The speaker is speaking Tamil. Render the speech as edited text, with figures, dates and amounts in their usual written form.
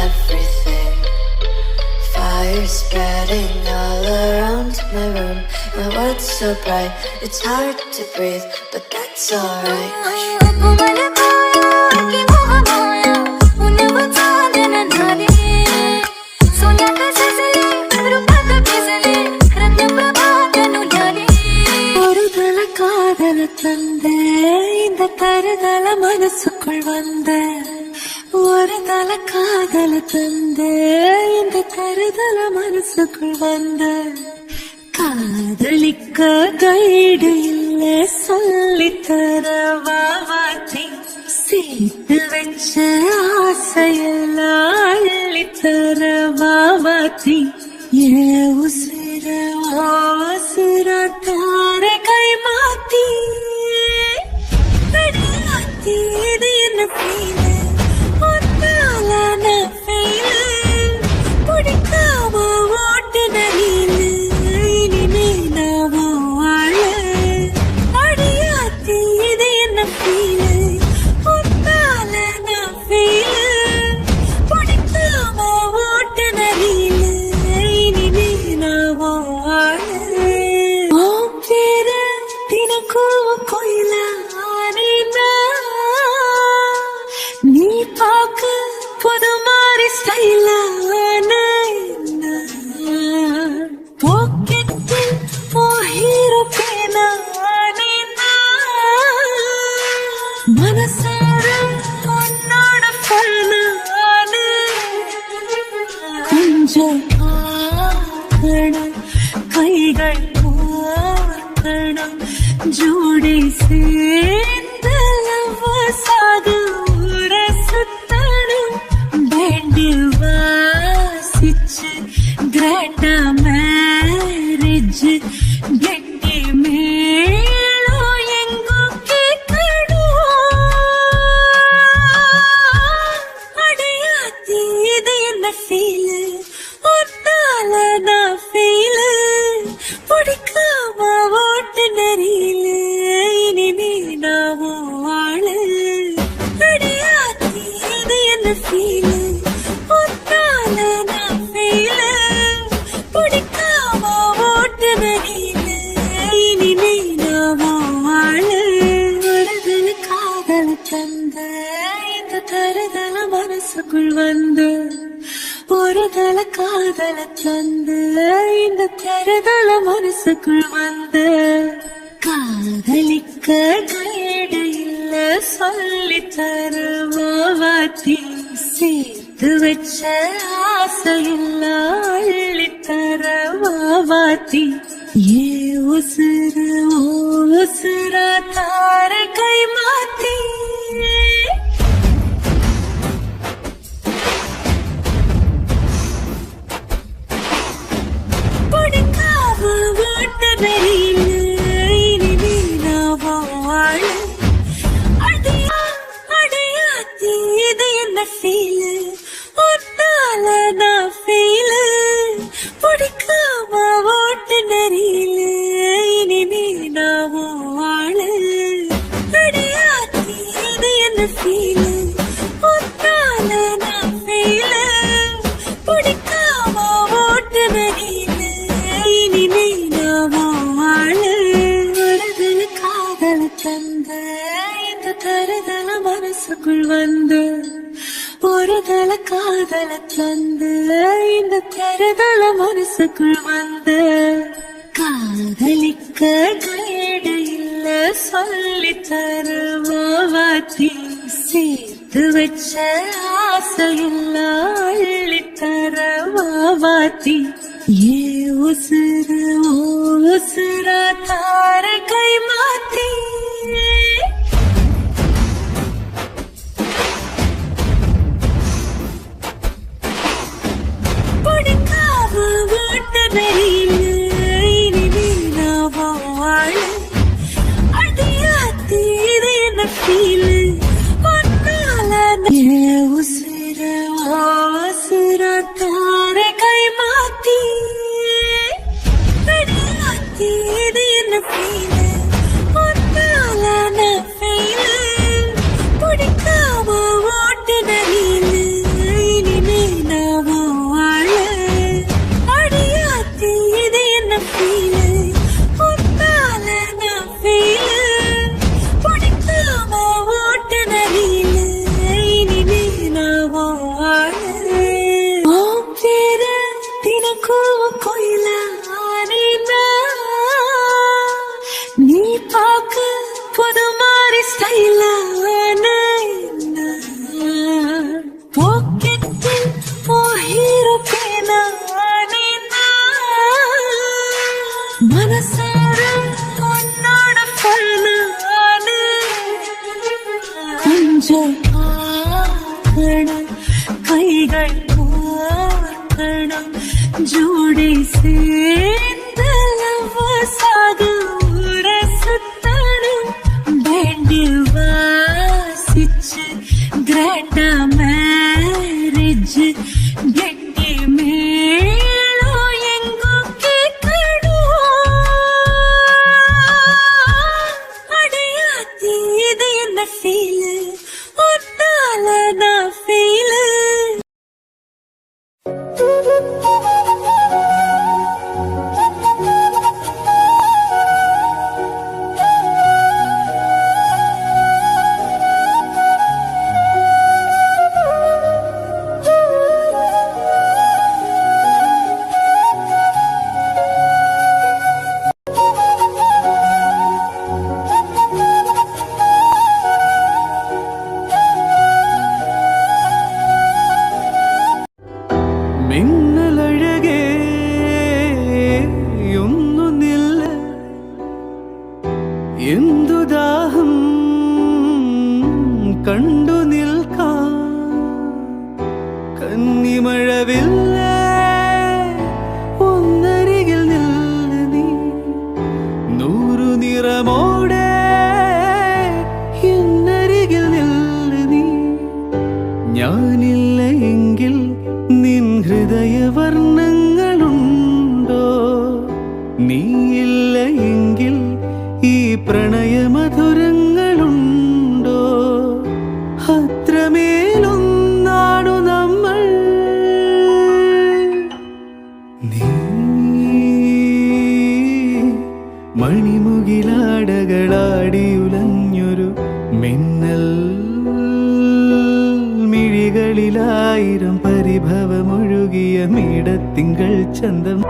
everything. Fire spreading all around my room. My world's so bright, it's hard to breathe, but that's alright. காதல தந்த இந்த தருதல மனசுக்குள் வந்த ஒரு தல காதல தந்த இந்த தருதல மனசுக்குள் வந்த காதலிக்க கைடு இல்ல சொல்லித்தர வாவாத்தி சேர்த்து வச்ச ஆசையெல்லாம் அள்ளித்தர வாவாத்தி ஏ உசிர உசிர தார கை மாத்தி இது என்ன ஃபீல் ஒன்னால நான் ஃபெயில் பிடிக்காம ஓட்டு நரீல் இனிமே நான் வாழ அடியாத்தி இது என்ன ஃபீல் ஒன்னால நான் ஃபெயில் பிடிக்காம ஓட்டு நரீல் இனிமே நான் வாழ பேர தினக்கும் கோயில நீ பாக்க புது மாதிரி ஸ்டைல பாக்கெட்டு ஹீரோ பேனா மனசார உன்னோட ஃபேன கொஞ்சம் கைகள் ஜோடி சேர்ந்த சாது ஊர சுத்தணும் பேண்டு வாசிச்சு கிராண்டா மேரேஜ் கெட்டி மேளோ எங்கோ கேட்கணும் அடையாத்தி இது என்ன ஃபீல் ஒன்னால நான் ஃபீல் பிடிக்காம ஓட்டு நரீல இனிமே நான் வாழ அடையாத்தி இது என்ன ஃபீல் ஒன்னால நான் ஃபீல் பிடிக்காம ஓட்டு நரீல இனிமே நான் வாழ வருதல் காதல் தந்த இந்த தருதல மனசுக்குள் வந்து ஒரு தல காதல தந்து இந்த தருதல மனசுக்குள் வந்து காதலிக்க கைடு இல்ல சொல்லி தருவாத்தி சேர்த்து வச்ச ஆசையில்ல அள்ளி தருவாத்தி ஏ உசுறு உசுர தார கை மாத்தி அடையாத்தி இது என்ன ஃபீல் ஒன்னால நான் ஃபீல் பிடிக்காம ஓட்டு நரீல இனிமே நான் வாழ அடையாத்தி இது என்ன ஃபீல் ஒன்னால நான் ஃபீல் பிடிக்காம ஓட்டு நரீல இனிமே நான் வாழ வருதல் காதல் தந்த இந்த தருதல மனசுக்குள் வந்து ஒரு தல காதல தந்து இந்த தருதல மனசுக்குள் வந்து காதலிக்க கைடு இல்ல சொல்லி தருவாத்தி சேர்த்து வச்ச ஆசையில்ல அள்ளி தருவாத்தி ஏ உசுறு உசுர தார கை மாத்தி பிடிக்காம ஓட்டு நரீல இனிமே நான் வாழ அடையாத்தி இது என்ன ஃபீல் ஒன்னால உசுர உசுர தார கை மாத்தி அடையாத்தி இது என்ன ஃபீல் ஒன்னால நான் ஃபீல் பிடிக்காம ஓட்டு நரீல இனிமே പോക്കറ്റിൽ ഓ ഹീറോ മനസ്സാറ് കൊണ്ടാട ഫാനാണ് അഞ്ചാക്കണം കൈകൾ ഓർക്കണം ജോഡി சேர்ந்தலவசாக ஊரை சுத்தணும் பேண்டில் வாசிச்சு கிராண்டா மேரேஜ் கெட்டி மேளோ எங்கோ கேட்கணும் அடையாத்தி இது என்ன ஃபீல் ஒன்னால நான் ஃபீல் മിന്നലഴകേ ഒന്നു നില്ല എന്തു ദാഹം കണ്ടു നിൽക്കാം കന്നിമഴവില്ല ഒന്നരികിൽ നില്ല നീ നൂറു നിറമോടെ എന്നരികിൽ നില്ല നീ ഞാനില്ല എങ്കിൽ നിൻ ഹൃദയവർണ്ണങ്ങളുണ്ടോ നീയില്ല എങ്കിൽ ഈ പ്രണയമധുരങ്ങളുണ്ടോ അത്രമേലൊന്നാണു നമ്മൾ നീ മണിമുകിലാടകളാടിയുലഞ്ഞൊരു മിന്നൽ മിഴികളിലായിരം പരിഭവമൊഴുകിയ മീടത്തിങ്കൾ ചന്തം